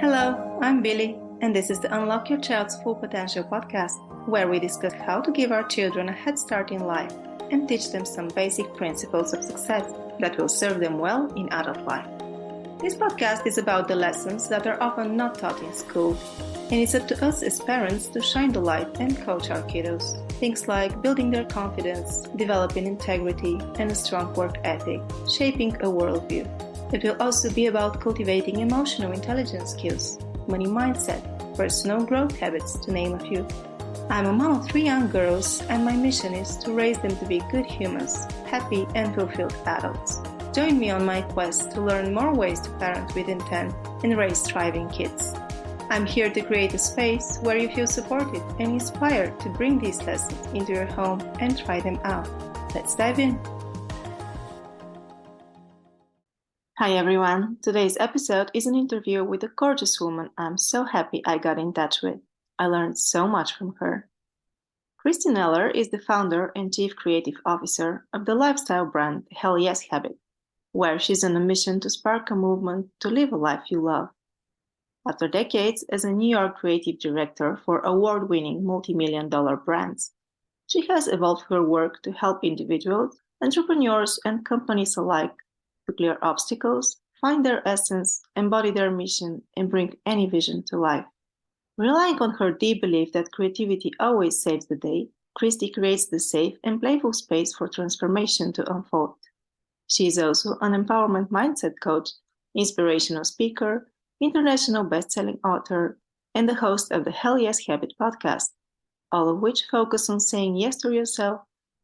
Hello, I'm Billy, and this is the Unlock Your Child's Full Potential podcast, where we discuss how to give our children a head start in life and teach them some basic principles of success that will serve them well in adult life. This podcast is about the lessons that are often not taught in school, and it's up to us as parents to shine the light and coach our kiddos. Things like building their confidence, developing integrity, and a strong work ethic, shaping a worldview. It will also be about cultivating emotional intelligence skills, money mindset, personal growth habits, to name a few. I'm a mom of 3 young girls, and my mission is to raise them to be good humans, happy and fulfilled adults. Join me on my quest to learn more ways to parent with intent and raise thriving kids. I'm here to create a space where you feel supported and inspired to bring these lessons into your home and try them out. Let's dive in. Hi everyone, today's episode is an interview with a gorgeous woman I'm so happy I got in touch with. I learned so much from her. Kristi Nellor is the founder and chief creative officer of the lifestyle brand Hell Yes Habit, where she's on a mission to spark a movement to live a life you love. After decades as a New York Creative Director for award-winning multimillion-dollar brands, she has evolved her work to help individuals, entrepreneurs, and companies alike to clear obstacles, find their essence, embody their mission, and bring any vision to life. Relying on her deep belief that creativity always saves the day, Kristi creates the safe and playful space for transformation to unfold. She is also an empowerment mindset coach, inspirational speaker, international best-selling author, and the host of the Hell Yes Habit podcast, all of which focus on saying yes to yourself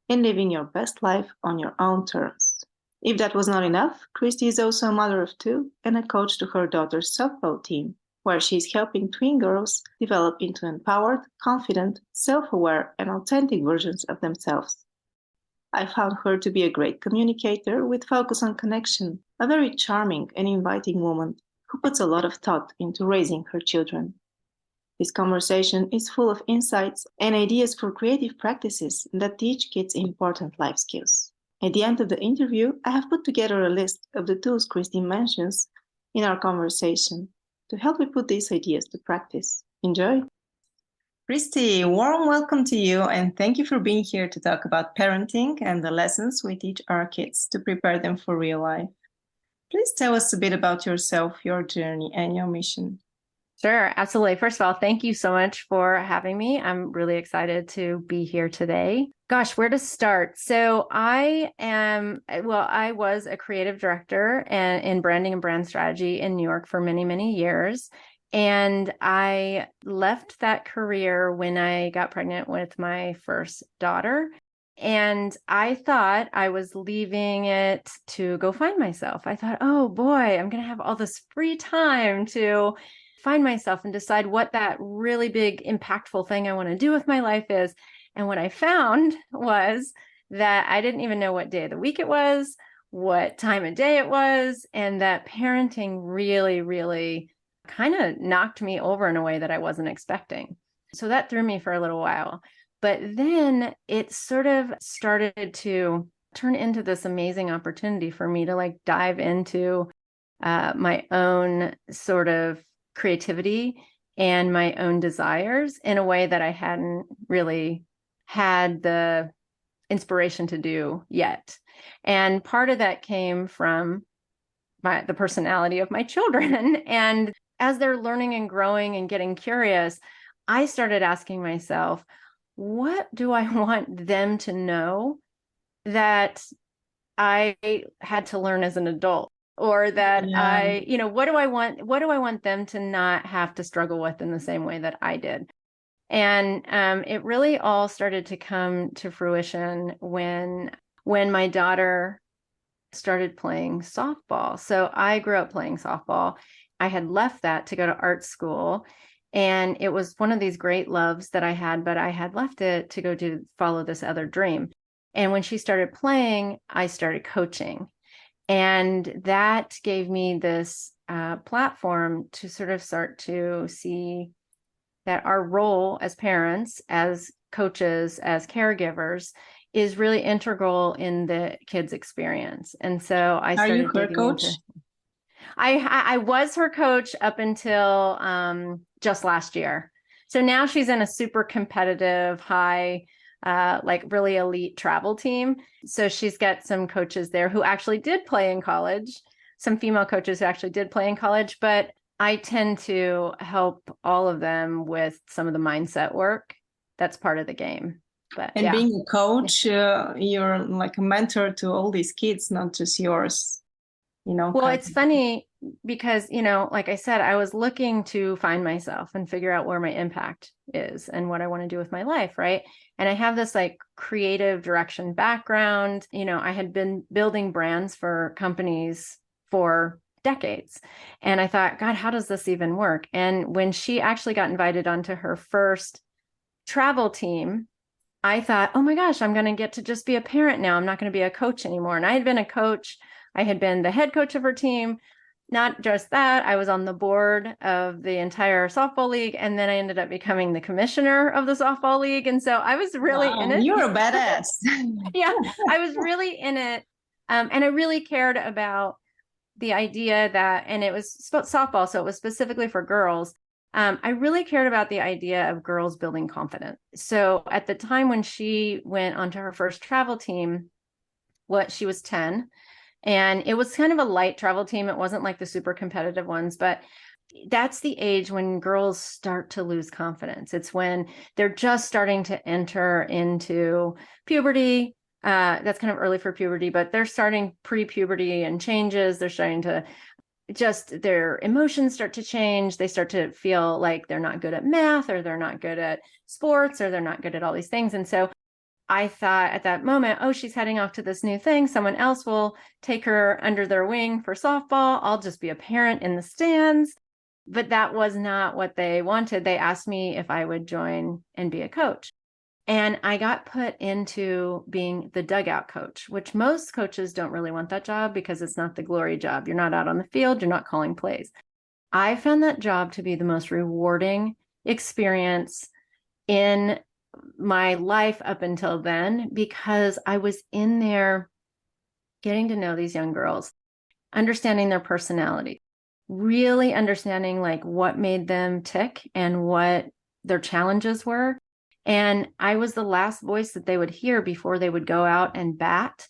and living your best life on your own terms. If that was not enough, Kristi is also a mother of 2 and a coach to her daughter's softball team, where she is helping tween girls develop into empowered, confident, self-aware, and authentic versions of themselves. I found her to be a great communicator with focus on connection, a very charming and inviting woman who puts a lot of thought into raising her children. This conversation is full of insights and ideas for creative practices that teach kids important life skills. At the end of the interview, I have put together a list of the tools Kristi mentions in our conversation to help me put these ideas to practice. Enjoy! Kristi, warm welcome to you, and thank you for being here to talk about parenting and the lessons we teach our kids to prepare them for real life. Please tell us a bit about yourself, your journey, and your mission. Sure, absolutely. First of all, thank you so much for having me. I'm really excited to be here today. Gosh, where to start? So I was a creative director in branding and brand strategy in New York for many, many years. And I left that career when I got pregnant with my first daughter. And I thought I was leaving it to go find myself. I thought, oh boy, I'm going to have all this free time to find myself and decide what that really big, impactful thing I want to do with my life is. And what I found was that I didn't even know what day of the week it was, what time of day it was, and that parenting really, really kind of knocked me over in a way that I wasn't expecting. So that threw me for a little while. But then it sort of started to turn into this amazing opportunity for me to dive into my own sort of creativity and my own desires in a way that I hadn't really had the inspiration to do yet. And part of that came from the personality of my children. And as they're learning and growing and getting curious, I started asking myself, what do I want them to know that I had to learn as an adult? Or that what do I want them to not have to struggle with in the same way that I did? And it really all started to come to fruition when my daughter started playing softball. So I grew up playing softball. I had left that to go to art school. And it was one of these great loves that I had, but I had left it to go to follow this other dream. And when she started playing, I started coaching. And that gave me this platform to sort of start to see that our role as parents, as coaches, as caregivers is really integral in the kids' experience. And so I started digging into. I was her coach up until just last year. So now she's in a super competitive, high, like really elite travel team. So she's got some coaches there who actually did play in college, some female coaches who actually did play in college, but I tend to help all of them with some of the mindset work. That's part of the game. But And being a coach, you're like a mentor to all these kids, not just yours, Well, it's funny because, like I said, I was looking to find myself and figure out where my impact is and what I want to do with my life, right? And I have this like creative direction background. I had been building brands for companies for decades. And I thought, God, how does this even work? And when she actually got invited onto her first travel team, I thought, oh my gosh, I'm going to get to just be a parent now. I'm not going to be a coach anymore. And I had been a coach. I had been the head coach of her team. Not just that, I was on the board of the entire softball league. And then I ended up becoming the commissioner of the softball league. And so I was really in it. You're a badass. Yeah, I was really in it. And I really cared about the idea that, and it was softball, so it was specifically for girls. I really cared about the idea of girls building confidence. So at the time when she went onto her first travel team, she was 10, and it was kind of a light travel team. It wasn't like the super competitive ones, but that's the age when girls start to lose confidence. It's when they're just starting to enter into puberty. That's kind of early for puberty, but they're starting pre-puberty and changes. They're starting to their emotions start to change. They start to feel like they're not good at math, or they're not good at sports, or they're not good at all these things. And so I thought at that moment, oh, she's heading off to this new thing. Someone else will take her under their wing for softball. I'll just be a parent in the stands. But that was not what they wanted. They asked me if I would join and be a coach. And I got put into being the dugout coach, which most coaches don't really want that job because it's not the glory job. You're not out on the field. You're not calling plays. I found that job to be the most rewarding experience in my life up until then, because I was in there getting to know these young girls, understanding their personality, really understanding like what made them tick and what their challenges were. And I was the last voice that they would hear before they would go out and bat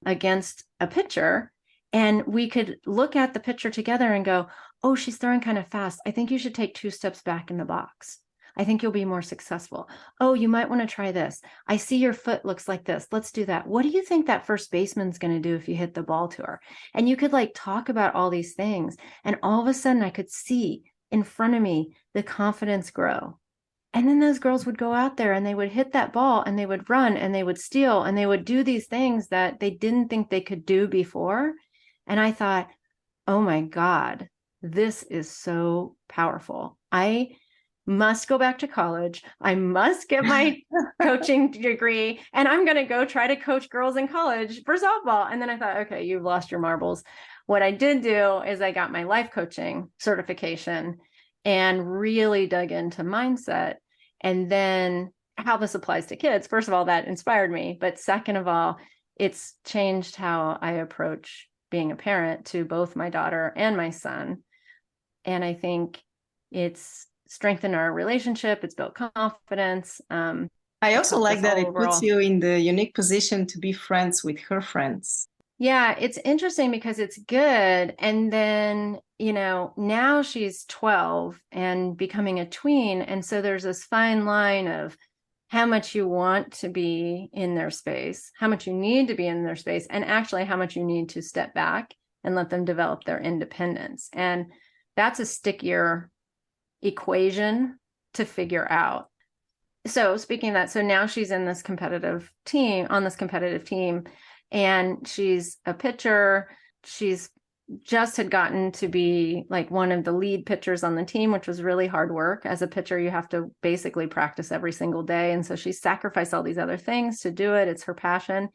against a pitcher. And we could look at the pitcher together and go, oh, she's throwing kind of fast. I think you should take 2 steps back in the box. I think you'll be more successful. Oh, you might want to try this. I see your foot looks like this. Let's do that. What do you think that first baseman's going to do if you hit the ball to her? And you could like talk about all these things. And all of a sudden I could see in front of me the confidence grow. And then those girls would go out there and they would hit that ball and they would run and they would steal and they would do these things that they didn't think they could do before. And I thought, oh my God, this is so powerful. I must go back to college. I must get my coaching degree, and I'm going to go try to coach girls in college for softball. And then I thought, okay, you've lost your marbles. What I did do is I got my life coaching certification and really dug into mindset. And then how this applies to kids. First of all, that inspired me. But second of all, it's changed how I approach being a parent to both my daughter and my son. And I think it's strengthened our relationship. It's built confidence. I also like that it puts you in the unique position to be friends with her friends. Yeah, it's interesting because it's good. And then, now she's 12 and becoming a tween. And so there's this fine line of how much you want to be in their space, how much you need to be in their space, and actually how much you need to step back and let them develop their independence. And that's a stickier equation to figure out. So speaking of that, so now she's in this competitive team, and she's a pitcher. She's just had gotten to be like one of the lead pitchers on the team, which was really hard work. As a pitcher, you have to basically practice every single day. And so she sacrificed all these other things to do it. It's her passion.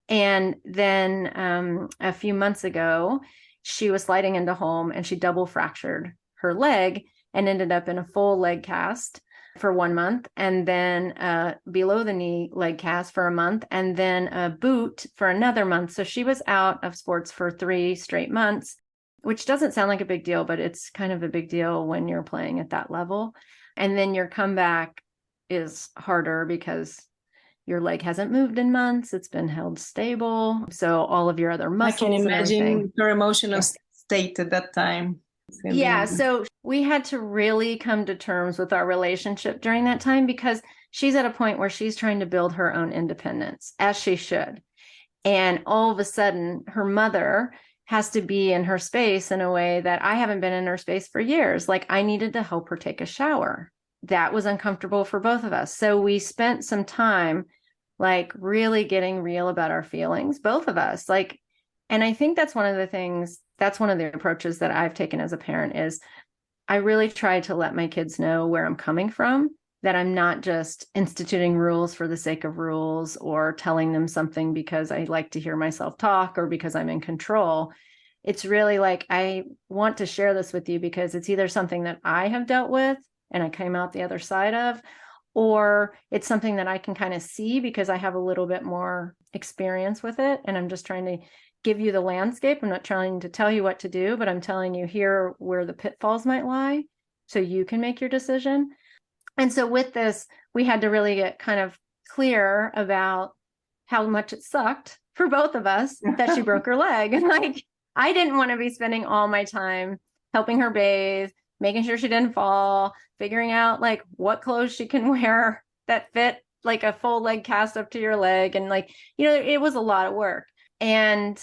And then a few months ago, she was sliding into home and she double fractured her leg and ended up in a full leg cast for 1 month, and then below the knee leg cast for a month, and then a boot for another month. So she was out of sports for 3 straight months. which doesn't sound like a big deal, but it's kind of a big deal when you're playing at that level. And then your comeback is harder because your leg hasn't moved in months. It's been held stable. So all of your other muscles I can and everything. imagine her emotional state at that time. Yeah. So we had to really come to terms with our relationship during that time because she's at a point where she's trying to build her own independence, as she should. And all of a sudden, her mother has to be in her space in a way that I haven't been in her space for years. Like I needed to help her take a shower. That was uncomfortable for both of us. So we spent some time like really getting real about our feelings, both of us. Like, and I think that's one of the things, that's one of the approaches that I've taken as a parent is I really try to let my kids know where I'm coming from, that I'm not just instituting rules for the sake of rules or telling them something because I like to hear myself talk or because I'm in control. It's really like, I want to share this with you because it's either something that I have dealt with and I came out the other side of, or it's something that I can kind of see because I have a little bit more experience with it. And I'm just trying to give you the landscape. I'm not trying to tell you what to do, but I'm telling you here where the pitfalls might lie so you can make your decision. And so with this, we had to really get kind of clear about how much it sucked for both of us that she broke her leg. And like, I didn't want to be spending all my time helping her bathe, making sure she didn't fall, figuring out like what clothes she can wear that fit like a full leg cast up to your leg. And like, it was a lot of work. And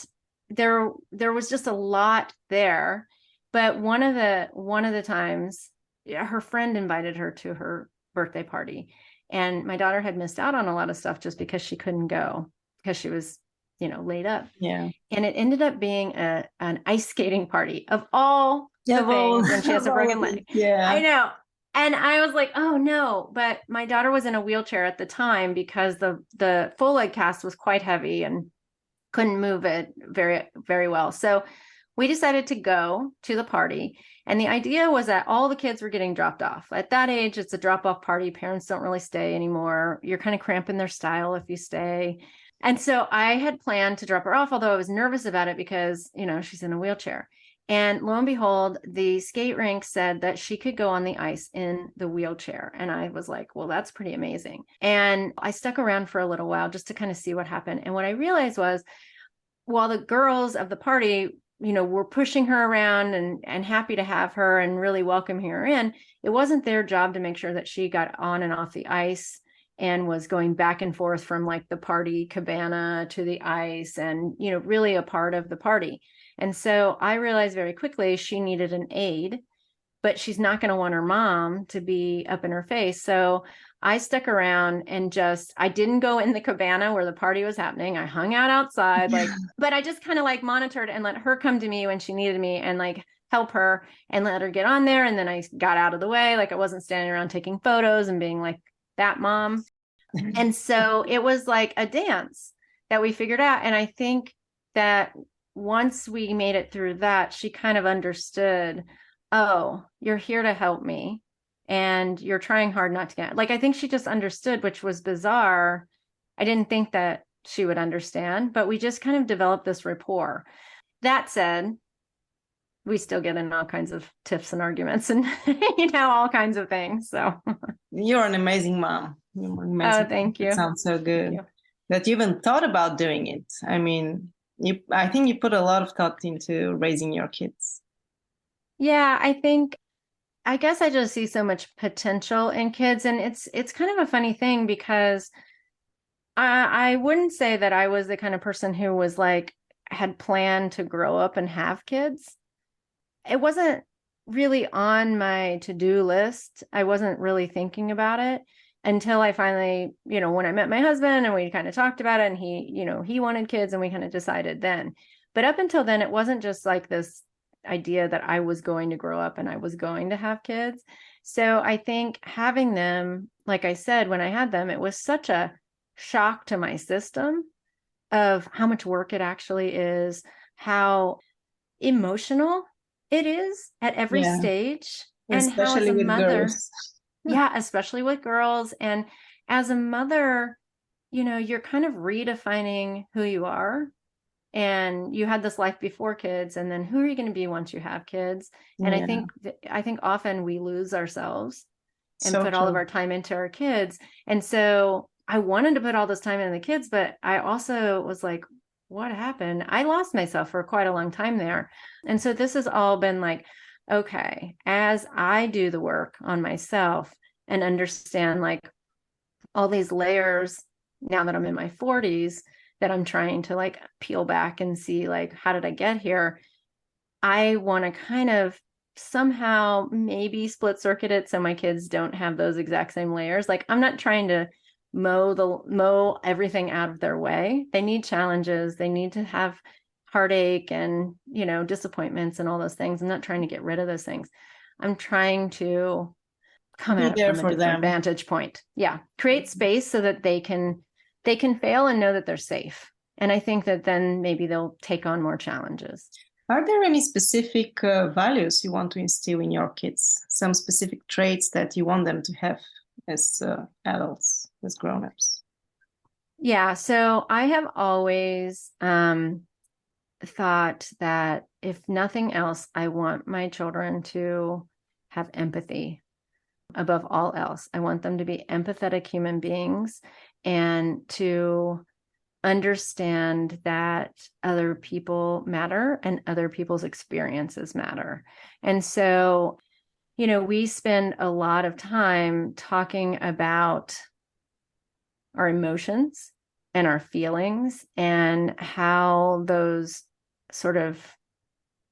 there was just a lot there. But one of the times, her friend invited her to her birthday party. And my daughter had missed out on a lot of stuff just because she couldn't go because she was, laid up. Yeah. And it ended up being an ice skating party of all the things when she has a broken leg. Yeah. I know. And I was like, oh no, but my daughter was in a wheelchair at the time because the full leg cast was quite heavy and couldn't move it very, very well. So we decided to go to the party. And the idea was that all the kids were getting dropped off. At that age, it's a drop-off party. Parents don't really stay anymore. You're kind of cramping their style if you stay. And so I had planned to drop her off, although I was nervous about it because, she's in a wheelchair. And lo and behold, the skate rink said that she could go on the ice in the wheelchair. And I was like, well, that's pretty amazing. And I stuck around for a little while just to kind of see what happened. And what I realized was, while the girls of the party, were pushing her around and happy to have her and really welcoming her in, it wasn't their job to make sure that she got on and off the ice and was going back and forth from like the party cabana to the ice and, really a part of the party. And so I realized very quickly she needed an aide, but she's not going to want her mom to be up in her face. So I stuck around and I didn't go in the cabana where the party was happening. I hung out outside, but I just kind of like monitored and let her come to me when she needed me and like help her and let her get on there. And then I got out of the way. Like I wasn't standing around taking photos and being like that mom. And so it was like a dance that we figured out. And I think that once we made it through that, she kind of understood, oh, you're here to help me. And you're trying hard not to get, like, I think she just understood, which was bizarre. I didn't think that she would understand, but we just kind of developed this rapport. That said, we still get in all kinds of tiffs and arguments and, all kinds of things. So you're an amazing mom. Oh, thank you. It sounds so good that you even thought about doing it. I mean, I think you put a lot of thought into raising your kids. Yeah, I guess I just see so much potential in kids, and it's kind of a funny thing because I wouldn't say that I was the kind of person who was like had planned to grow up and have kids. It wasn't really on my to-do list. I wasn't really thinking about it until I finally, when I met my husband and we kind of talked about it and he wanted kids and we kind of decided then. But up until then, it wasn't just like this idea that I was going to grow up and I was going to have kids. So I think having them, like I said, when I had them, it was such a shock to my system of how much work it actually is, how emotional it is at every stage. And especially how as a with mother, girls. Yeah, especially with girls. And as a mother, you're kind of redefining who you are and you had this life before kids, and then who are you going to be once you have kids? And Yeah. I think often we lose ourselves and So put all of true. our time into our kids. And so I wanted to put all this time into the kids, but I also was like, what happened? I lost myself for quite a long time there. And so this has all been like, okay, as I do the work on myself and understand like all these layers now that I'm in my 40s that I'm trying to like peel back and see like, how did I get here? I want to kind of somehow maybe split circuit it so my kids don't have those exact same layers. Like I'm not trying to mow everything out of their way. They need challenges. They need to have heartache and, you know, disappointments and all those things. I'm not trying to get rid of those things. I'm trying to come Be at it there from a for different them. vantage point. Yeah. Create space so that they can fail and know that they're safe. And I think that then maybe they'll take on more challenges. Are there any specific values you want to instill in your kids? Some specific traits that you want them to have as adults, as grown-ups? Yeah. So I have always thought that if nothing else, I want my children to have empathy above all else. I want them to be empathetic human beings and to understand that other people matter and other people's experiences matter. And so, you know, we spend a lot of time talking about our emotions and our feelings and how those sort of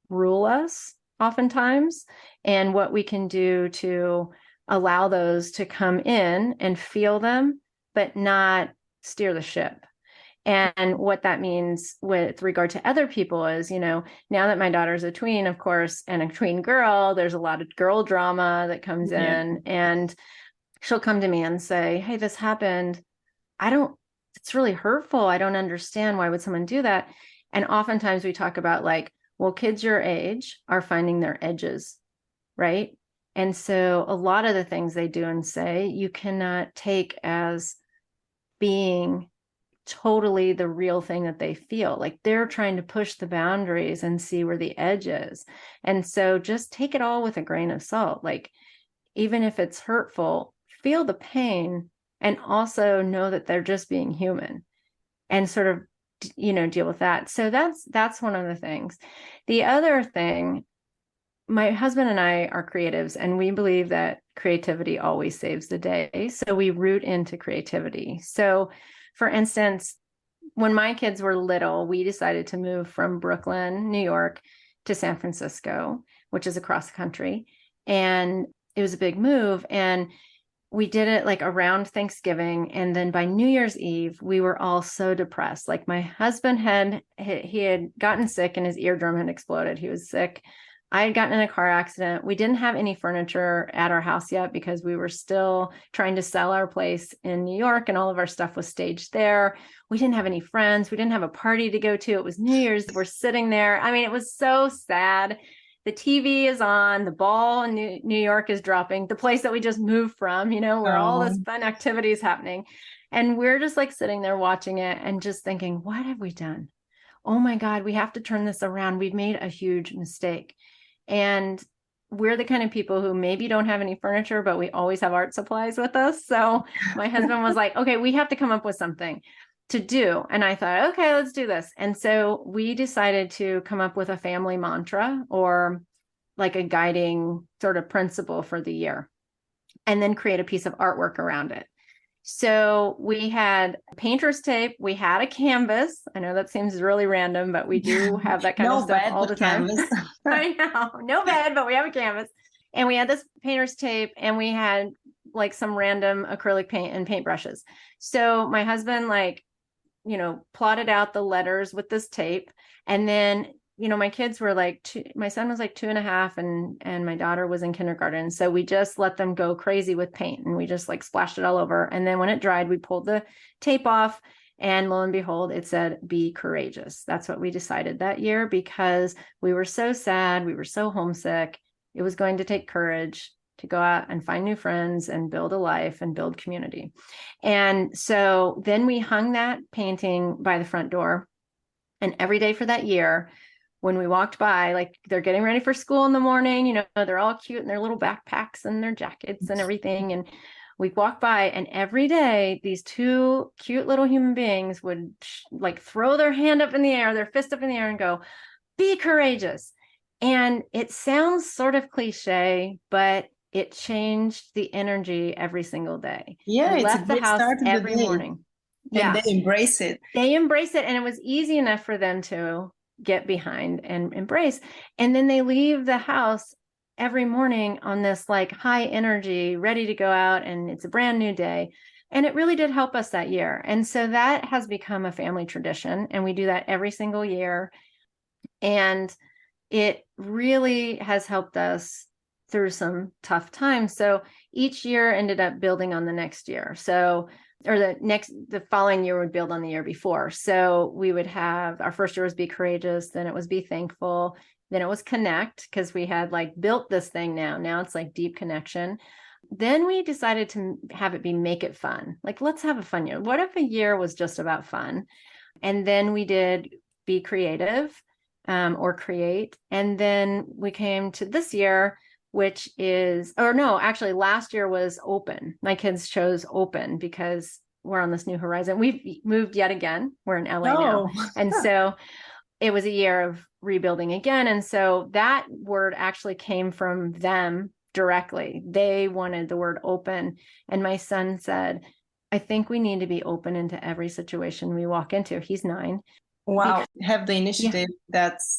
rule us oftentimes, and what we can do to allow those to come in and feel them, but not steer the ship. And what that means with regard to other people is, you know, now that my daughter's a tween, of course, and a tween girl, there's a lot of girl drama that comes Yeah. in, and she'll come to me and say, hey, this happened. It's really hurtful. I don't understand. Why would someone do that? And oftentimes we talk about like, well, kids your age are finding their edges, right? And so a lot of the things they do and say, you cannot take as being totally the real thing that they feel. Like they're trying to push the boundaries and see where the edge is. And so just take it all with a grain of salt. Like even if it's hurtful, feel the pain and also know that they're just being human and sort of, you know, deal with that. So that's one of the things. The other thing, my husband and I are creatives, and we believe that creativity always saves the day. So we root into creativity. So for instance, when my kids were little, we decided to move from Brooklyn, New York to San Francisco, which is across the country. And it was a big move. And we did it like around Thanksgiving. And then by New Year's Eve, we were all so depressed. Like my husband he had gotten sick and his eardrum had exploded. He was sick. I had gotten in a car accident. We didn't have any furniture at our house yet because we were still trying to sell our place in New York and all of our stuff was staged there. We didn't have any friends. We didn't have a party to go to. It was New Year's. We're sitting there. I mean, it was so sad. The TV is on, the ball in New York is dropping, the place that we just moved from, you know, where all this fun activity is happening. And we're just like sitting there watching it and just thinking, what have we done? Oh my God, we have to turn this around. We've made a huge mistake. And we're the kind of people who maybe don't have any furniture, but we always have art supplies with us. So my husband was like, okay, we have to come up with something to do. And I thought, okay, let's do this. And so we decided to come up with a family mantra or like a guiding sort of principle for the year, and then create a piece of artwork around it. So we had painter's tape, we had a canvas. I know that seems really random, but we do have that kind of stuff all the time. I know, no bed, but we have a canvas. And we had this painter's tape and we had like some random acrylic paint and paintbrushes. So my husband like, you know, plotted out the letters with this tape. And then, you know, my kids were like my son was like 2.5 and my daughter was in kindergarten. So we just let them go crazy with paint and we just like splashed it all over. And then when it dried, we pulled the tape off and lo and behold, it said, be courageous. That's what we decided that year because we were so sad. We were so homesick. It was going to take courage to go out and find new friends and build a life and build community. And so then we hung that painting by the front door. And every day for that year, when we walked by, like they're getting ready for school in the morning, you know, they're all cute in their little backpacks and their jackets and everything. And we walked by, and every day these two cute little human beings would like throw their hand up in the air, their fist up in the air, and go, "Be courageous." And it sounds sort of cliche, but it changed the energy every single day. Yeah, We it's a left the great house start of the every day. morning. And Yeah. they embrace it. They embrace it, and it was easy enough for them to get behind and embrace. And then they leave the house every morning on this like high energy, ready to go out, and it's a brand new day. And it really did help us that year. And so that has become a family tradition, and we do that every single year. And it really has helped us through some tough times. So each year ended up building on the next year. So, or the following year would build on the year before. So we would have, our first year was be courageous, then it was be thankful, then it was connect, because we had like built this thing now. Now it's like deep connection. Then we decided to have it be make it fun. Like, let's have a fun year. What if a year was just about fun? And then we did be creative, or create. And then we came to this year, which is, or no, actually last year was open. My kids chose open because we're on this new horizon. We've moved yet again. We're in LA now. And so it was a year of rebuilding again. And so that word actually came from them directly. They wanted the word open. And my son said, "I think we need to be open into every situation we walk into." He's 9. Wow, have the initiative.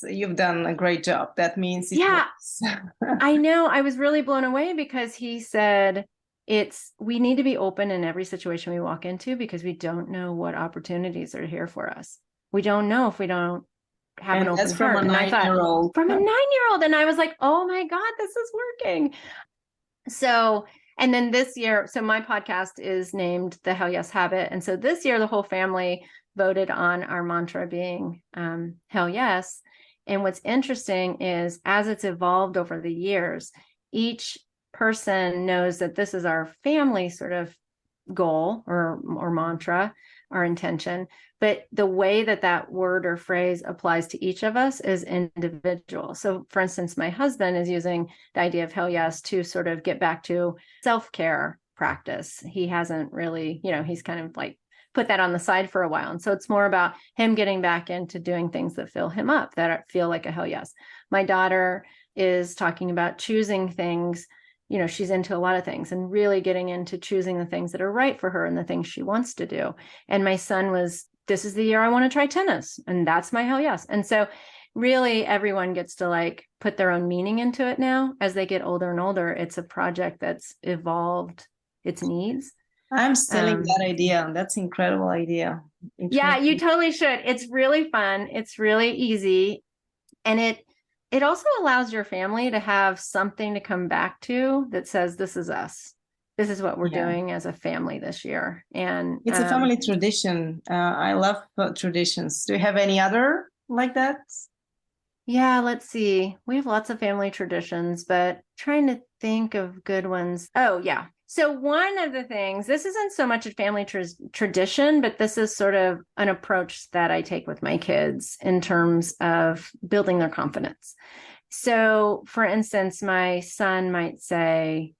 You've done a great job. That means it works. I know. I was really blown away because he said we need to be open in every situation we walk into, because we don't know what opportunities are here for us. We don't know if we don't have an open heart. And I thought, from a 9-year-old. And I was like, oh my God, this is working. So, and then this year, so my podcast is named The Hell Yes Habit. And so this year, the whole family voted on our mantra being Hell Yes. And what's interesting is, as it's evolved over the years, each person knows that this is our family sort of goal or mantra, our intention. But the way that word or phrase applies to each of us is individual. So for instance, my husband is using the idea of hell yes to sort of get back to self-care practice. He hasn't really, he's kind of like put that on the side for a while. And so it's more about him getting back into doing things that fill him up, that feel like a hell yes. My daughter is talking about choosing things. She's into a lot of things and really getting into choosing the things that are right for her and the things she wants to do. And my son this is the year I want to try tennis. And that's my hell yes. And so really everyone gets to like put their own meaning into it now. As they get older and older, it's a project that's evolved its needs. I'm stealing that idea. That's an incredible idea. Yeah, you totally should. It's really fun. It's really easy. And it also allows your family to have something to come back to that says, this is us. This is what we're doing as a family this year. And it's a family tradition. I love traditions. Do you have any other like that? Yeah, let's see. We have lots of family traditions, but trying to think of good ones. Oh, yeah. So one of the things, this isn't so much a family tradition, but this is sort of an approach that I take with my kids in terms of building their confidence. So for instance, my son might say,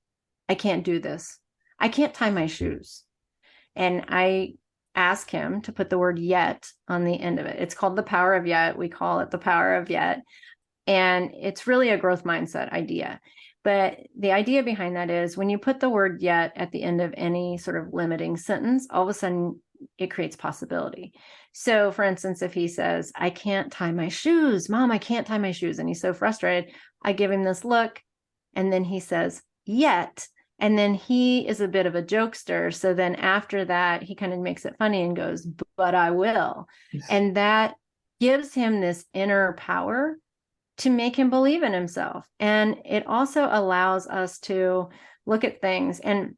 I can't do this. I can't tie my shoes. And I ask him to put the word yet on the end of it. It's called the power of yet. We call it the power of yet. And it's really a growth mindset idea. But the idea behind that is when you put the word yet at the end of any sort of limiting sentence, all of a sudden it creates possibility. So for instance, if he says, I can't tie my shoes, Mom, I can't tie my shoes. And he's so frustrated, I give him this look. And then he says, yet. And then he is a bit of a jokester. So then after that, he kind of makes it funny and goes, but I will. And that gives him this inner power to make him believe in himself. And it also allows us to look at things. And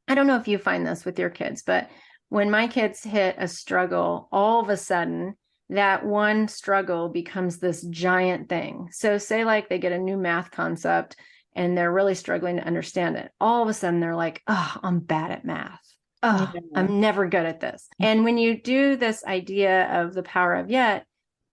I don't know if you find this with your kids, but when my kids hit a struggle, all of a sudden that one struggle becomes this giant thing. So say like they get a new math concept and they're really struggling to understand it. All of a sudden they're like, oh, I'm bad at math. Oh, I'm never good at this. And when you do this idea of the power of yet,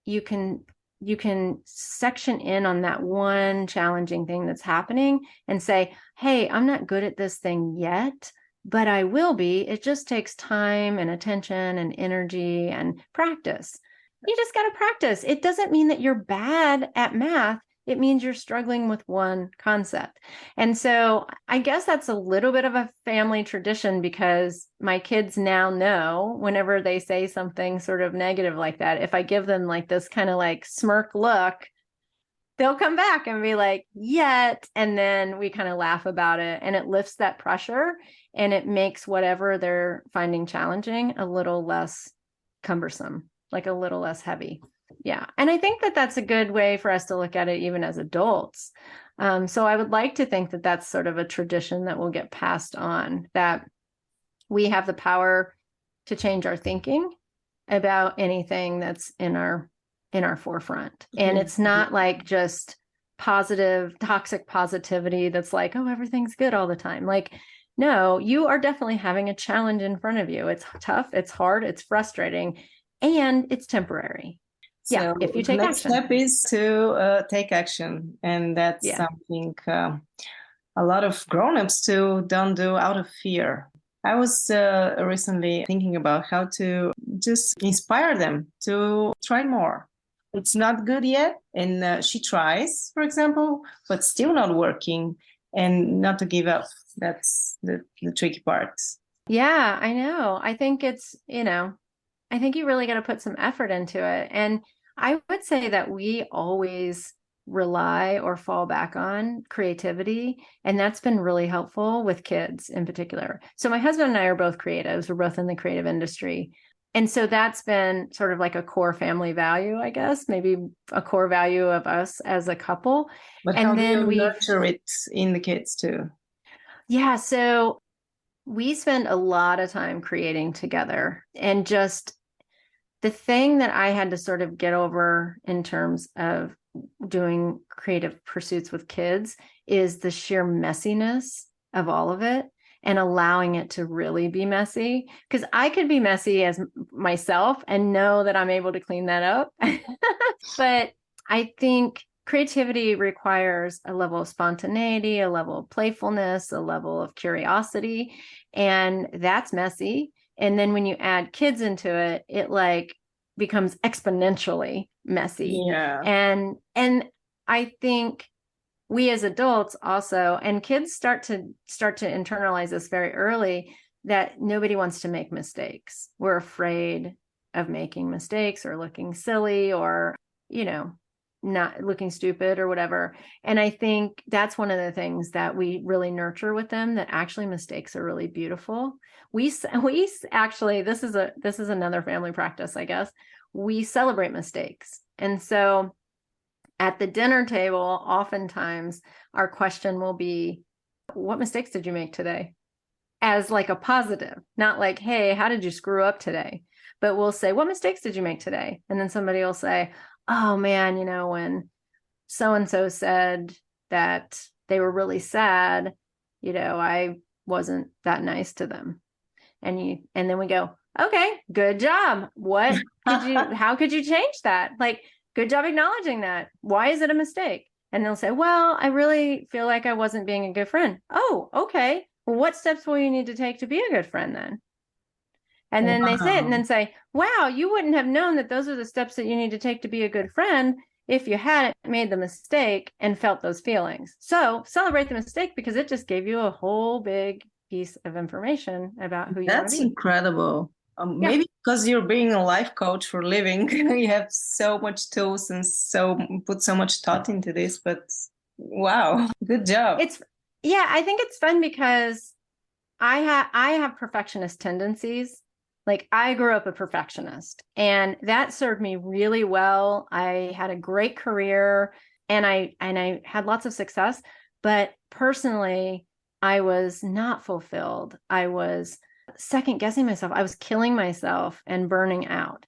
you can section in on that one challenging thing that's happening and say, hey, I'm not good at this thing yet, but I will be. It just takes time and attention and energy and practice. You just got to practice. It doesn't mean that you're bad at math. It means you're struggling with one concept. And so I guess that's a little bit of a family tradition, because my kids now know whenever they say something sort of negative like that, if I give them like this kind of like smirk look, they'll come back and be like, yet. And then we kind of laugh about it, and it lifts that pressure, and it makes whatever they're finding challenging a little less cumbersome, like a little less heavy. Yeah. And I think that that's a good way for us to look at it even as adults. So I would like to think that that's sort of a tradition that will get passed on, that we have the power to change our thinking about anything that's in our forefront. And it's not like just positive, toxic positivity that's like, oh, everything's good all the time. Like, no, you are definitely having a challenge in front of you. It's tough, it's hard, it's frustrating, and it's temporary. Yeah, So if you the take next action. step is to take action, and that's something a lot of grown-ups too don't do out of fear. I was recently thinking about how to just inspire them to try more. It's not good yet, and she tries, for example, but still not working, and not to give up. That's the tricky part. Yeah, I know. I think it's, I think you really got to put some effort into it. And I would say that we always rely or fall back on creativity. And that's been really helpful with kids in particular. So my husband and I are both creatives. We're both in the creative industry. And so that's been sort of like a core family value, I guess, maybe a core value of us as a couple. But And how do then you nurture it in the kids too? yeah, so we spend a lot of time creating together. And just the thing that I had to sort of get over in terms of doing creative pursuits with kids is the sheer messiness of all of it, and allowing it to really be messy. Because I could be messy as myself and know that I'm able to clean that up. But I think creativity requires a level of spontaneity, a level of playfulness, a level of curiosity, and that's messy. And then when you add kids into it, it like becomes exponentially messy. Yeah. And I think we as adults also, and kids start to internalize this very early, that nobody wants to make mistakes. We're afraid of making mistakes or looking silly, or, not looking stupid or whatever. And I think that's one of the things that we really nurture with them, that actually mistakes are really beautiful. We actually, this is another family practice, I guess. We celebrate mistakes. And so at the dinner table, oftentimes our question will be, what mistakes did you make today? As like a positive, not like, hey, how did you screw up today? But we'll say, what mistakes did you make today? And then somebody will say, oh man, when so-and-so said that they were really sad, I wasn't that nice to them. And then we go, okay, good job. How could you change that? Like, good job acknowledging that. Why is it a mistake? And they'll say, well, I really feel like I wasn't being a good friend. Oh, okay. Well, what steps will you need to take to be a good friend then? And then they say it and then say, wow, you wouldn't have known that those are the steps that you need to take to be a good friend if you hadn't made the mistake and felt those feelings. So celebrate the mistake, because it just gave you a whole big piece of information about who you are. That's incredible. Maybe because you're being a life coach for a living, you have so much tools and put so much thought into this, but wow, good job. I think it's fun because I have perfectionist tendencies. Like, I grew up a perfectionist, and that served me really well. I had a great career, and I had lots of success, but personally, I was not fulfilled. I was second guessing myself. I was killing myself and burning out.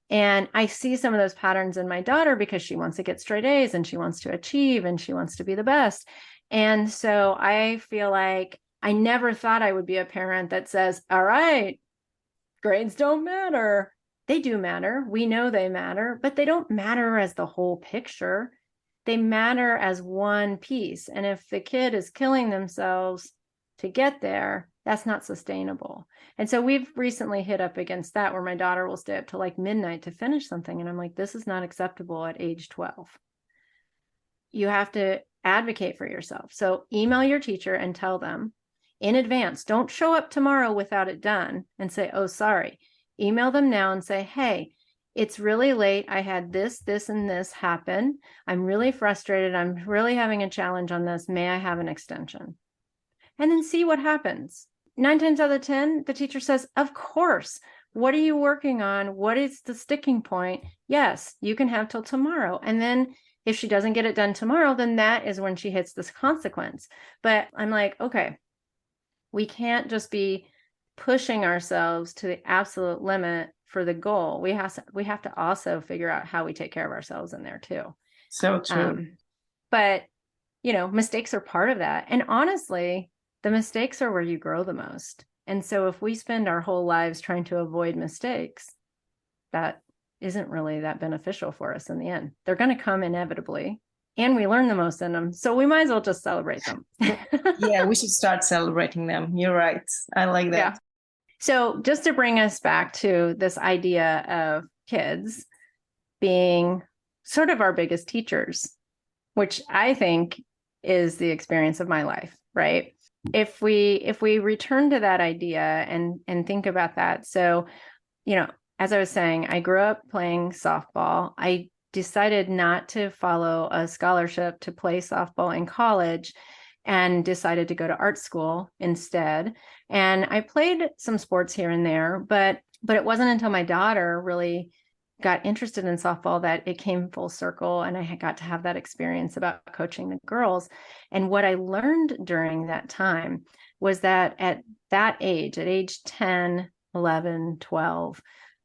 And I see some of those patterns in my daughter, because she wants to get straight A's and she wants to achieve and she wants to be the best. And so I feel like I never thought I would be a parent that says, all right, grades don't matter. They do matter. We know they matter, but they don't matter as the whole picture. They matter as one piece. And if the kid is killing themselves to get there, that's not sustainable. And so we've recently hit up against that, where my daughter will stay up to like midnight to finish something. And I'm like, this is not acceptable at age 12. You have to advocate for yourself. So email your teacher and tell them in advance. Don't show up tomorrow without it done and say, oh, sorry. Email them now and say, hey, it's really late. I had this, and this happen. I'm really frustrated. I'm really having a challenge on this. May I have an extension? And then see what happens. 9 times out of 10, the teacher says, of course. What are you working on? What is the sticking point? Yes, you can have till tomorrow. And then if she doesn't get it done tomorrow, then that is when she hits this consequence. But I'm like, okay, we can't just be pushing ourselves to the absolute limit for the goal. We have to also figure out how we take care of ourselves in there too. So true. But mistakes are part of that. And honestly, the mistakes are where you grow the most. And so if we spend our whole lives trying to avoid mistakes, that isn't really that beneficial for us in the end. They're going to come inevitably, and we learn the most in them. So we might as well just celebrate them. Yeah, we should start celebrating them. You're right. I like that. Yeah. So just to bring us back to this idea of kids being sort of our biggest teachers, which I think is the experience of my life, right? If we return to that idea and think about that. So, as I was saying, I grew up playing softball. I decided not to follow a scholarship to play softball in college and decided to go to art school instead. And I played some sports here and there, but it wasn't until my daughter really got interested in softball that it came full circle, and I got to have that experience about coaching the girls. And what I learned during that time was that at that age, at age 10, 11, 12,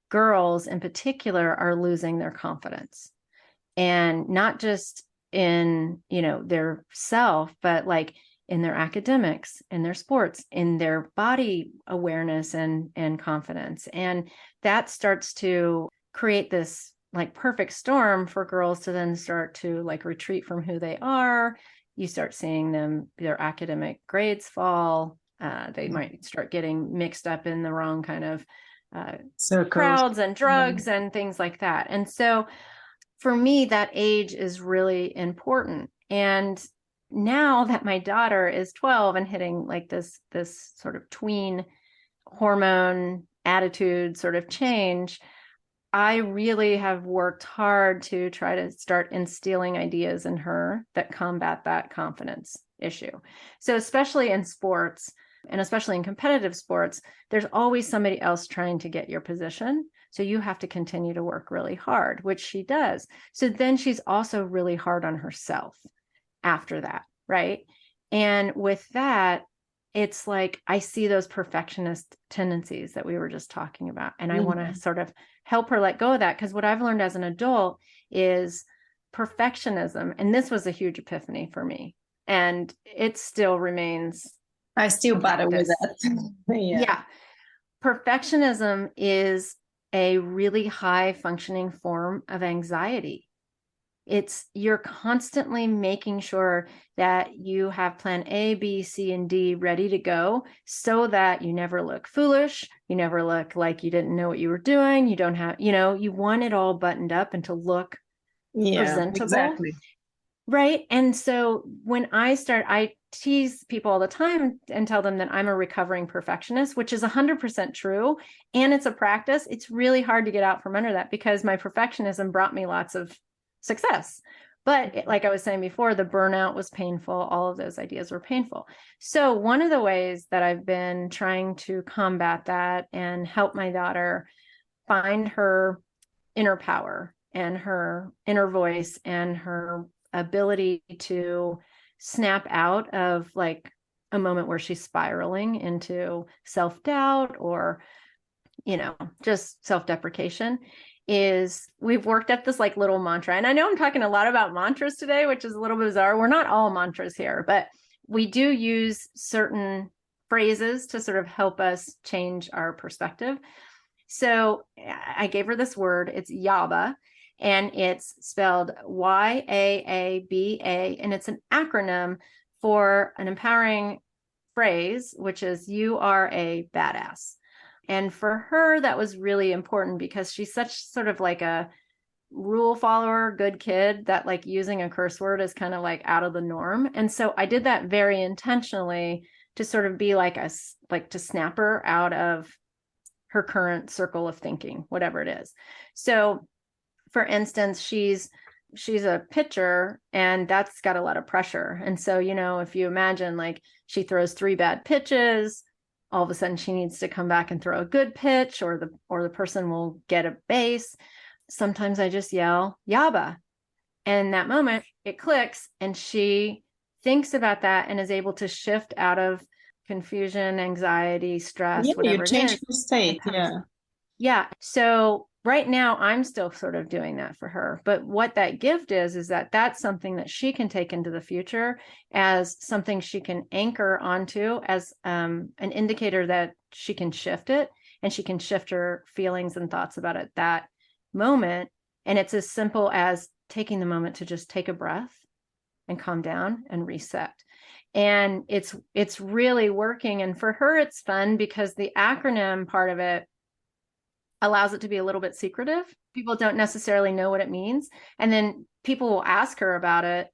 girls in particular are losing their confidence, and not just in, their self, but like in their academics, in their sports, in their body awareness and confidence. And that starts to create this like perfect storm for girls to then start to like retreat from who they are. You start seeing their academic grades fall. They might start getting mixed up in the wrong kind of crowds and drugs and things like that. And so for me, that age is really important. And now that my daughter is 12 and hitting like this sort of tween hormone attitude sort of change, I really have worked hard to try to start instilling ideas in her that combat that confidence issue. So especially in sports, and especially in competitive sports, there's always somebody else trying to get your position. So you have to continue to work really hard, which she does. So then she's also really hard on herself after that, right? And with that, it's like I see those perfectionist tendencies that we were just talking about. And I want to sort of help her let go of that, because what I've learned as an adult is perfectionism. And this was a huge epiphany for me. And it still remains. I still battle with that. Yeah. Perfectionism is a really high functioning form of anxiety. You're constantly making sure that you have plan A, B, C, and D ready to go so that you never look foolish. You never look like you didn't know what you were doing. You don't have, you want it all buttoned up and to look presentable. Exactly. Right. And so when I tease people all the time and tell them that I'm a recovering perfectionist, which is 100% true. And it's a practice. It's really hard to get out from under that, because my perfectionism brought me lots of success. But like I was saying before, the burnout was painful. All of those ideas were painful. So one of the ways that I've been trying to combat that and help my daughter find her inner power and her inner voice and her ability to snap out of like a moment where she's spiraling into self-doubt or, just self-deprecation, is we've worked up this like little mantra. And I know I'm talking a lot about mantras today, which is a little bizarre. We're not all mantras here, but we do use certain phrases to sort of help us change our perspective. So I gave her this word. It's YABA, and it's spelled YAABA, and it's an acronym for an empowering phrase, which is "You are a badass." And for her, that was really important because she's such sort of like a rule follower, good kid, that like using a curse word is kind of like out of the norm. And so I did that very intentionally to sort of be like to snap her out of her current circle of thinking, whatever it is. So for instance, she's a pitcher, and that's got a lot of pressure. And so, if you imagine like she throws 3 bad pitches, all of a sudden she needs to come back and throw a good pitch, or the person will get a base. Sometimes I just yell "Yaba." And in that moment it clicks, and she thinks about that and is able to shift out of confusion, anxiety, stress, Yeah, whatever you it change is. the state. Yeah. Yeah. So right now I'm still sort of doing that for her. But what that gift is that that's something that she can take into the future as something she can anchor onto as an indicator that she can shift it, and she can shift her feelings and thoughts about it that moment. And it's as simple as taking the moment to just take a breath and calm down and reset. And it's really working. And for her, it's fun because the acronym part of it allows it to be a little bit secretive. People don't necessarily know what it means. And then people will ask her about it,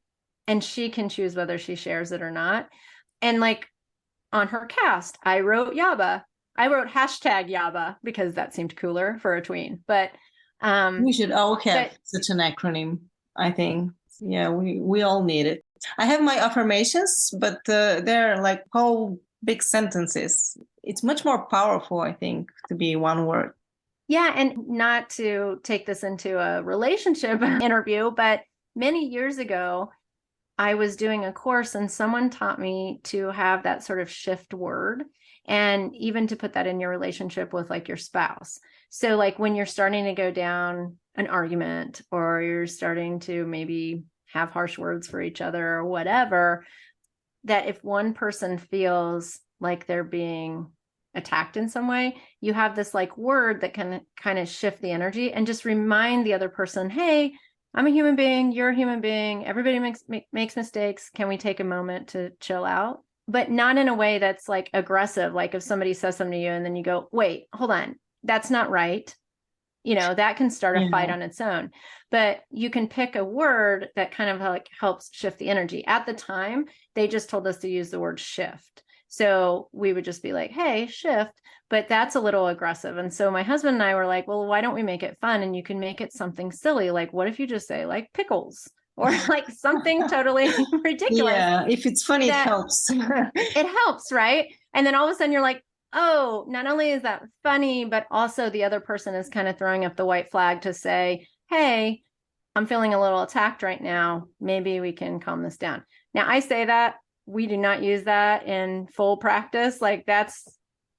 and she can choose whether she shares it or not. And like on her cast, I wrote YABA. I wrote #YABA because that seemed cooler for a tween. But We should all have such an acronym, I think. Yeah, we all need it. I have my affirmations, but they're like whole big sentences. It's much more powerful, I think, to be one word. Yeah, and not to take this into a relationship interview, but many years ago, I was doing a course and someone taught me to have that sort of shift word, and even to put that in your relationship with like your spouse. So like when you're starting to go down an argument, or you're starting to maybe have harsh words for each other or whatever, that if one person feels like they're being attacked in some way, you have this like word that can kind of shift the energy and just remind the other person, hey, I'm a human being, you're a human being, everybody makes mistakes. Can we take a moment to chill out? But not in a way that's like aggressive. Like if somebody says something to you and then you go, wait, hold on, that's not right. That can start a fight on its own. But you can pick a word that kind of like helps shift the energy. At the time, they just told us to use the word shift. So we would just be like, hey, shift. But that's a little aggressive. And so my husband and I were like, well, why don't we make it fun? And you can make it something silly. Like, what if you just say like pickles, or like something totally ridiculous? Yeah, if it's funny, it helps. It helps, right? And then all of a sudden you're like, oh, not only is that funny, but also the other person is kind of throwing up the white flag to say, hey, I'm feeling a little attacked right now. Maybe we can calm this down. Now, I say that we do not use that in full practice. Like that's,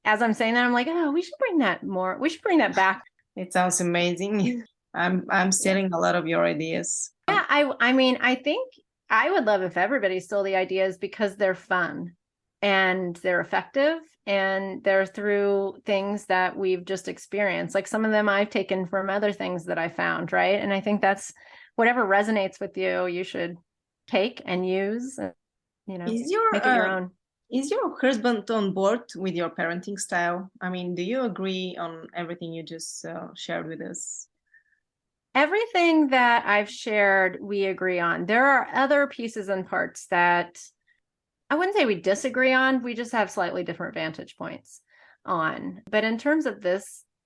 as I'm saying that, I'm like, oh, we should bring that more. We should bring that back. It sounds amazing. I'm stealing a lot of your ideas. Yeah, I mean, I think I would love if everybody stole the ideas because they're fun and they're effective, and they're through things that we've just experienced. Like some of them I've taken from other things that I found, right? And I think that's whatever resonates with you, you should take and use, make it your own. Is your husband on board with your parenting style? I mean, do you agree on everything you just shared with us? Everything that I've shared, we agree on. There are other pieces and parts that I wouldn't say we disagree on. We just have slightly different vantage points on. But in terms of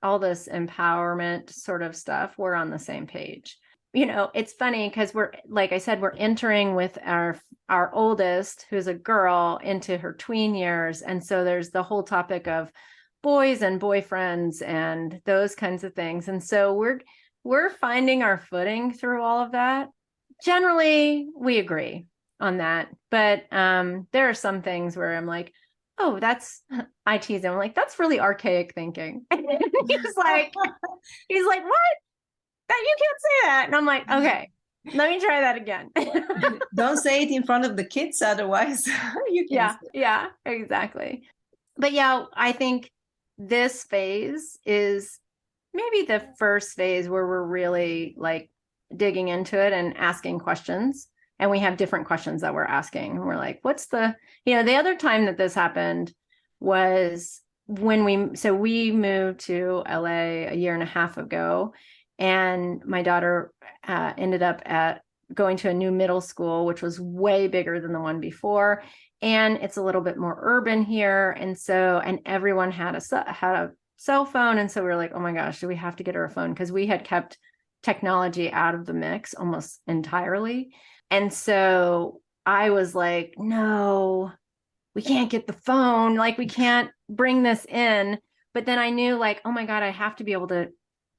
all this empowerment sort of stuff, we're on the same page. It's funny because like I said, we're entering with our oldest, who's a girl, into her tween years. And so there's the whole topic of boys and boyfriends and those kinds of things. And so we're finding our footing through all of that. Generally, we agree on that. But there are some things where I'm like, oh, I tease him. I'm like, that's really archaic thinking. he's like, what? That you can't say that. And I'm like, okay, let me try that again. Don't say it in front of the kids, otherwise you can. Yeah, exactly. But yeah, I think this phase is maybe the first phase where we're really like digging into it and asking questions. And we have different questions that we're asking. And we're like, what's the other time that this happened was when we moved to LA a year and a half ago. And my daughter ended up going to a new middle school, which was way bigger than the one before. And it's a little bit more urban here. And everyone had a cell phone. And so we were like, oh my gosh, do we have to get her a phone? Because we had kept technology out of the mix almost entirely. And so I was like, no, we can't get the phone. Like, we can't bring this in. But then I knew, like, oh my God, I have to be able to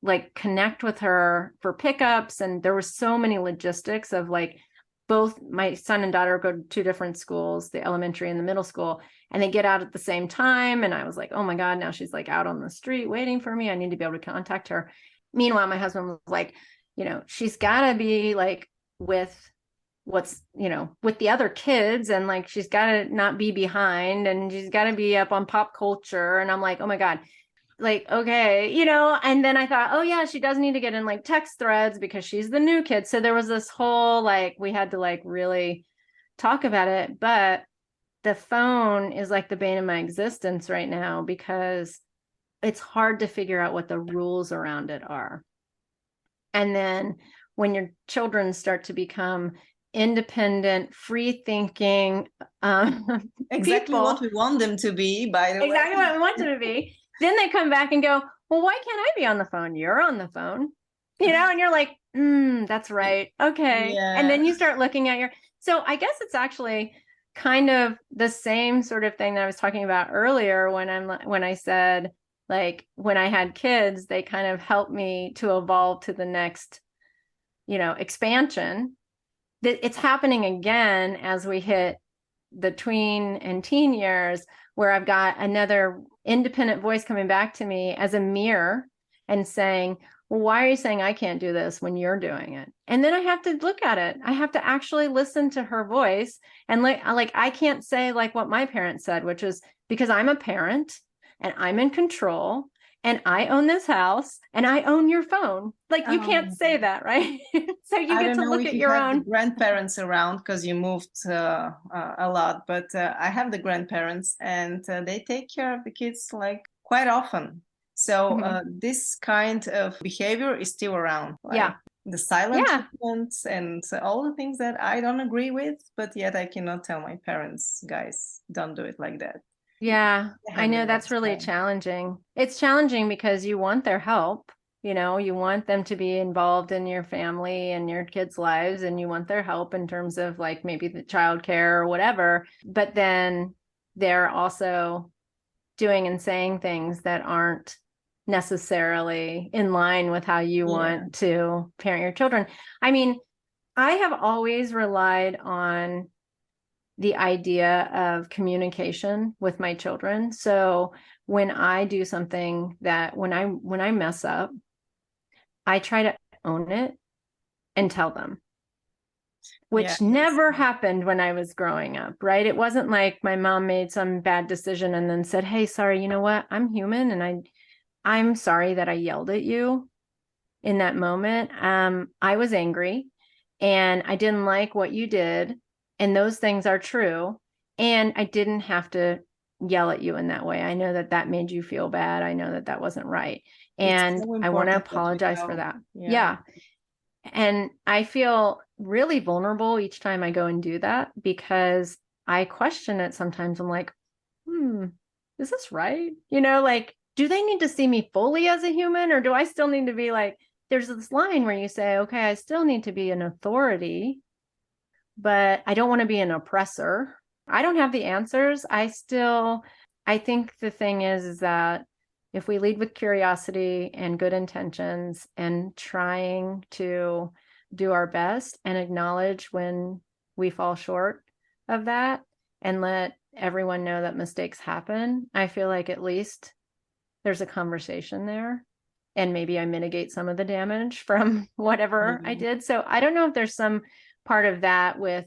like connect with her for pickups. And there were so many logistics of like, both my son and daughter go to two different schools, the elementary and the middle school, and they get out at the same time. And I was like, oh my God, now she's like out on the street waiting for me. I need to be able to contact her. Meanwhile, my husband was like, she's got to be like with with the other kids, and like, she's got to not be behind, and she's got to be up on pop culture. And I'm like, oh my God, like, okay, and then I thought, oh yeah, she does need to get in like text threads because she's the new kid. So there was this whole, like, we had to like really talk about it. But the phone is like the bane of my existence right now because it's hard to figure out what the rules around it are. And then when your children start to become independent, free thinking exactly people, what we want them to be, by the way. Exactly what we want them to be. Then they come back and go, well, why can't I be on the phone? You're on the phone, and you're like, that's right. Okay. Yeah. And then you start looking at so I guess it's actually kind of the same sort of thing that I was talking about earlier when I said, like, when I had kids, they kind of helped me to evolve to the next, expansion. It's happening again as we hit the tween and teen years, where I've got another independent voice coming back to me as a mirror and saying, well, why are you saying I can't do this when you're doing it? And then I have to look at it. I have to actually listen to her voice. And like I can't say like what my parents said, which is, because I'm a parent and I'm in control and I own this house and I own your phone. Like, you can't say that, right? So you get to look at your own. Grandparents around, because you moved a lot, but I have the grandparents, and they take care of the kids like quite often. So this kind of behavior is still around. Like the silent treatments and all the things that I don't agree with, but yet I cannot tell my parents, guys, don't do it like that. Yeah, I know that's really challenging. It's challenging because you want their help. You want them to be involved in your family and your kids' lives, and you want their help in terms of like maybe the childcare or whatever. But then they're also doing and saying things that aren't necessarily in line with how you want to parent your children. I mean, I have always relied on the idea of communication with my children. So when I do something that when I mess up, I try to own it and tell them, which never happened when I was growing up, right? It wasn't like my mom made some bad decision and then said, hey, sorry, you know what? I'm human and I'm sorry that I yelled at you in that moment. I was angry and I didn't like what you did. And those things are true. And I didn't have to yell at you in that way. I know that made you feel bad. I know that wasn't right. And so I want to apologize for that. Yeah. And I feel really vulnerable each time I go and do that because I question it sometimes. I'm like, is this right? Like, do they need to see me fully as a human, or do I still need to be like, there's this line where you say, okay, I still need to be an authority, but I don't want to be an oppressor. I don't have the answers. I think the thing is that if we lead with curiosity and good intentions and trying to do our best and acknowledge when we fall short of that and let everyone know that mistakes happen, I feel like at least there's a conversation there. And maybe I mitigate some of the damage from whatever I did. So I don't know if there's some part of that with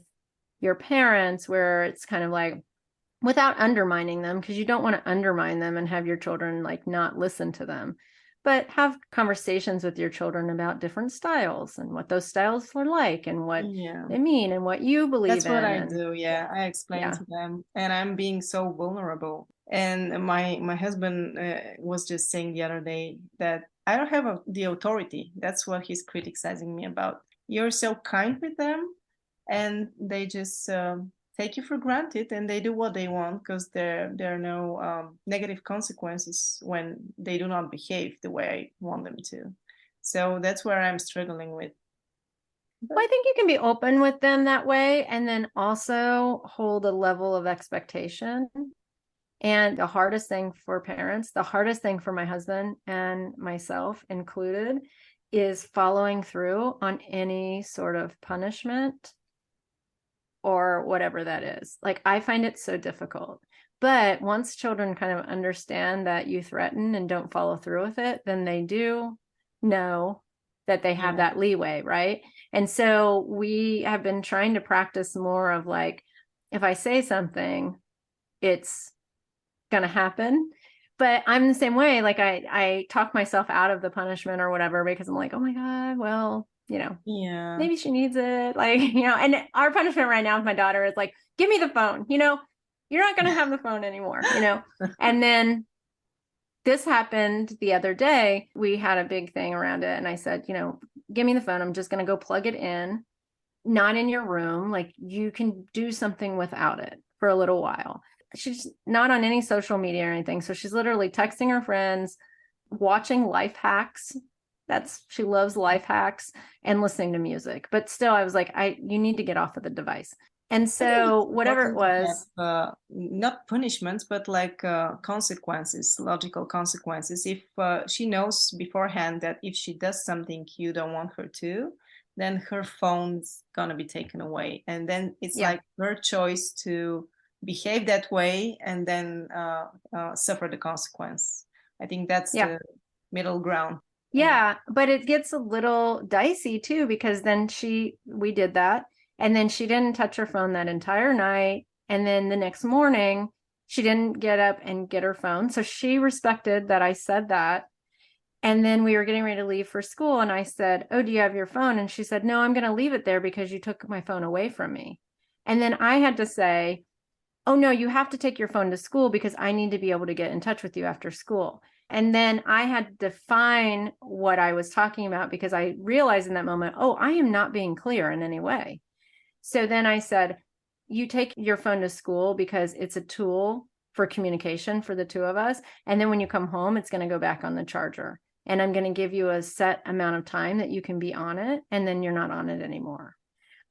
your parents where it's kind of like, without undermining them, because you don't want to undermine them and have your children like not listen to them. but have conversations with your children about different styles and what those styles are like and what they mean and what you believe That's in. what I do. Yeah, I explain to them, and I'm being so vulnerable. And my husband was just saying the other day that I don't have the authority. That's what he's criticizing me about. You're so kind with them, and they just take you for granted, and they do what they want because there are no negative consequences when they do not behave the way I want them to. So that's where I'm struggling with. Well, I think you can be open with them that way and then also hold a level of expectation. And the hardest thing for parents, the hardest thing for my husband and myself included, is following through on any sort of punishment or whatever that is. Like, I find it so difficult. But once children kind of understand that you threaten and don't follow through with it, then they do know that they have that leeway, right? And so we have been trying to practice more of like, if I say something, it's going to happen. But I'm the same way. Like I talk myself out of the punishment or whatever, because I'm like, oh my God, well, maybe she needs it. Like, and our punishment right now with my daughter is like, give me the phone, you're not going to have the phone anymore, And then this happened the other day. We had a big thing around it. And I said, give me the phone. I'm just going to go plug it in, not in your room. Like, you can do something without it for a little while. She's not on any social media or anything. So she's literally texting her friends, watching life hacks. She loves life hacks and listening to music. But still, I was like, you need to get off of the device. And so whatever it was, not punishments, but like consequences, logical consequences. If she knows beforehand that if she does something you don't want her to, then her phone's gonna be taken away. And then it's like her choice to behave that way and then suffer the consequence. I think that's the middle ground. Yeah, but it gets a little dicey too, because then we did that. And then she didn't touch her phone that entire night. And then the next morning, she didn't get up and get her phone. So she respected that I said that. And then we were getting ready to leave for school. And I said, oh, do you have your phone? And she said, no, I'm going to leave it there because you took my phone away from me. And then I had to say, oh, no, you have to take your phone to school because I need to be able to get in touch with you after school. And then I had to define what I was talking about, because I realized in that moment, oh, I am not being clear in any way. So then I said, you take your phone to school because it's a tool for communication for the two of us. And then when you come home, it's going to go back on the charger. And I'm going to give you a set amount of time that you can be on it. And then you're not on it anymore.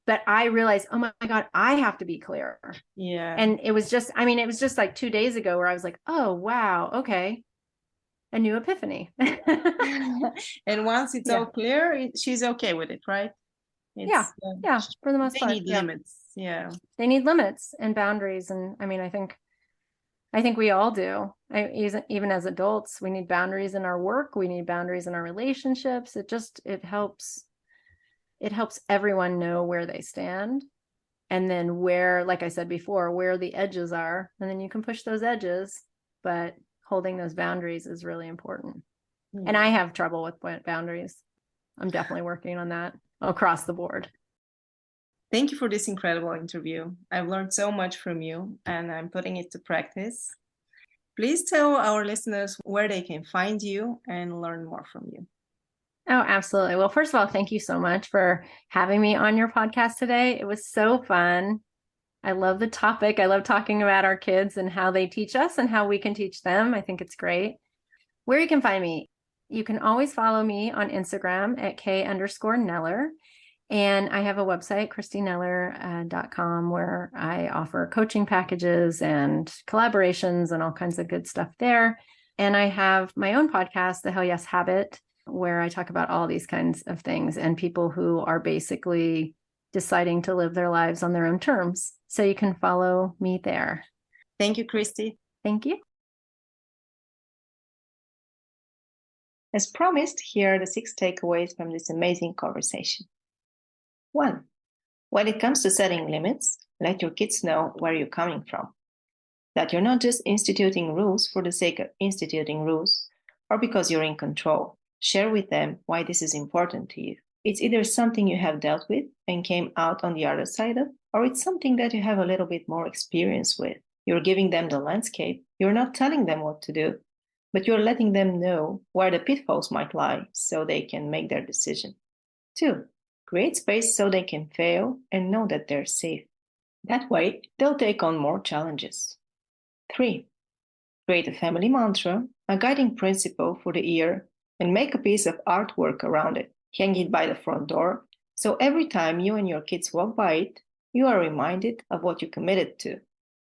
But I realized, oh my God, I have to be clear. Yeah. And it was just like 2 days ago where I was like, oh, wow. Okay. A new epiphany. And once it's all clear, she's okay with it, right? For the most part. They need limits. Yeah. They need limits and boundaries. And I mean, I think we all do. Even as adults, we need boundaries in our work. We need boundaries in our relationships. It helps everyone know where they stand. And then where, like I said before, where the edges are. And then you can push those edges, but holding those boundaries is really important. And I have trouble with boundaries. I'm definitely working on that across the board. Thank you for this incredible interview. I've learned so much from you and I'm putting it to practice. Please tell our listeners where they can find you and learn more from you. Oh, absolutely. Well, first of all, thank you so much for having me on your podcast today. It was so fun. I love the topic. I love talking about our kids and how they teach us and how we can teach them. I think it's great. Where you can find me, you can always follow me on Instagram at K_Nellor. And I have a website, KristiNellor.com, where I offer coaching packages and collaborations and all kinds of good stuff there. And I have my own podcast, The Hell Yes Habit, where I talk about all these kinds of things and people who are basically deciding to live their lives on their own terms. So you can follow me there. Thank you, Kristi. Thank you. As promised, here are the 6 takeaways from this amazing conversation. 1. When it comes to setting limits, let your kids know where you're coming from. That you're not just instituting rules for the sake of instituting rules, or because you're in control. Share with them why this is important to you. It's either something you have dealt with and came out on the other side of, or it's something that you have a little bit more experience with. You're giving them the landscape. You're not telling them what to do, but you're letting them know where the pitfalls might lie so they can make their decision. 2. Create space so they can fail and know that they're safe. That way, they'll take on more challenges. 3. Create a family mantra, a guiding principle for the year, and make a piece of artwork around it. Hang it by the front door, so every time you and your kids walk by it, you are reminded of what you committed to.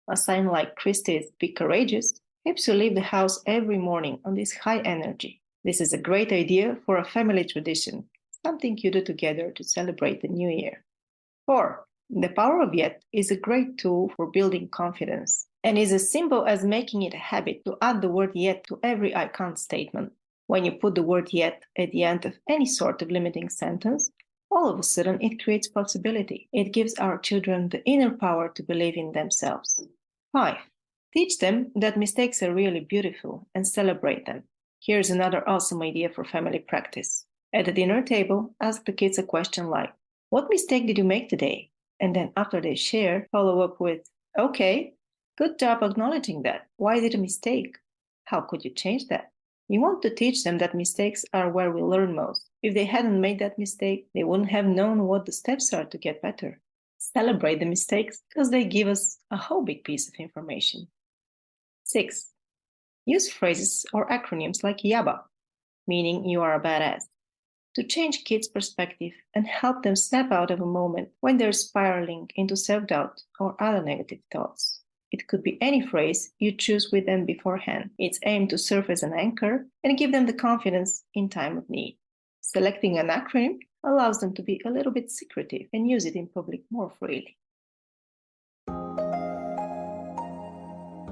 A sign like Kristi's "Be Courageous" helps you leave the house every morning on this high energy. This is a great idea for a family tradition, something you do together to celebrate the new year. 4. The power of yet is a great tool for building confidence, and is as simple as making it a habit to add the word yet to every I can't statement. When you put the word yet at the end of any sort of limiting sentence, all of a sudden it creates possibility. It gives our children the inner power to believe in themselves. 5. Teach them that mistakes are really beautiful and celebrate them. Here's another awesome idea for family practice. At the dinner table, ask the kids a question like, "What mistake did you make today?" And then after they share, follow up with, "Okay, good job acknowledging that. Why is it a mistake? How could you change that?" You want to teach them that mistakes are where we learn most. If they hadn't made that mistake, they wouldn't have known what the steps are to get better. Celebrate the mistakes because they give us a whole big piece of information. 6. Use phrases or acronyms like YABA, meaning you are a badass, to change kids' perspective and help them snap out of a moment when they're spiraling into self-doubt or other negative thoughts. It could be any phrase you choose with them beforehand. It's aimed to serve as an anchor and give them the confidence in time of need. Selecting an acronym allows them to be a little bit secretive and use it in public more freely.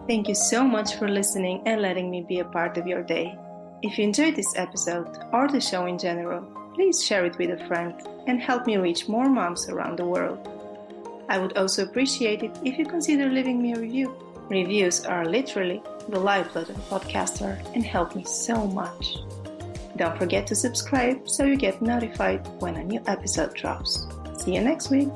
Thank you so much for listening and letting me be a part of your day. If you enjoyed this episode or the show in general, please share it with a friend and help me reach more moms around the world. I would also appreciate it if you consider leaving me a review. Reviews are literally the lifeblood of a podcaster and help me so much. Don't forget to subscribe so you get notified when a new episode drops. See you next week.